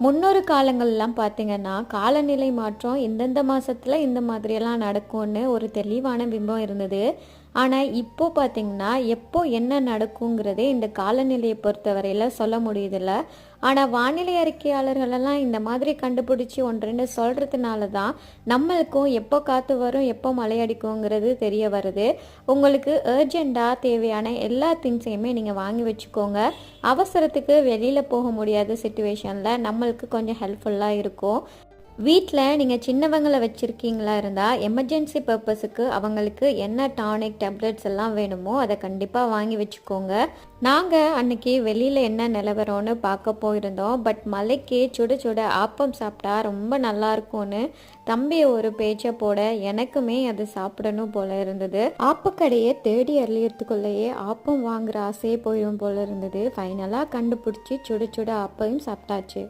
முன்னொரு காலங்கள்லாம் பார்த்தீங்கன்னா, காலநிலை மாற்றம் இந்தந்த மாசத்துல இந்த மாதிரியெல்லாம் நடக்கும்னு ஒரு தெளிவான பிம்பம் இருந்தது. ஆனா, இப்போ பார்த்தீங்கன்னா, எப்போ என்ன நடக்குங்கிறதே இந்த காலநிலைய பொறுத்தவரையில சொல்ல முடியுதுல்ல. ஆனா, வானிலை அறிக்கையாளர்கள் எல்லாம் இந்த மாதிரி கண்டுபிடிச்சு 1, 2 சொல்றதுனால தான், நம்மளுக்கும் எப்போ காத்து வரும், எப்போ மழை அடிக்குங்கிறது தெரிய வருது. உங்களுக்கு அர்ஜென்ட்டா தேவையான எல்லா திங்ஸையுமே நீங்க வாங்கி வச்சுக்கோங்க. அவசரத்துக்கு வெளியில போக முடியாத சிச்சுவேஷன்ல நம்மளுக்கு கொஞ்சம் ஹெல்ப்ஃபுல்லா இருக்கும். வீட்டில் நீங்கள் சின்னவங்களை வச்சுருக்கீங்களா இருந்தால் எமர்ஜென்சி பர்பஸுக்கு அவங்களுக்கு என்ன டானிக் டேப்லெட்ஸ் எல்லாம் வேணுமோ அதை கண்டிப்பாக வாங்கி வச்சுக்கோங்க. நாங்கள் அன்னைக்கு வெளியில் என்ன நிலவரம்னு பார்க்க போயிருந்தோம். பட் மலைக்கு சுட சுட ஆப்பம் சாப்பிட்டா ரொம்ப நல்லா இருக்கும்னு தம்பி ஒரு பேச்சை போட எனக்குமே அது சாப்பிடணும் போல இருந்தது. ஆப்பக்கடையை தேடி அறியறதுக்குள்ளேயே ஆப்பம் வாங்குற ஆசையே போயிடும் போல இருந்தது. ஃபைனலாக கண்டுபிடிச்சி சுட சுட ஆப்பையும் சாப்பிட்டாச்சு.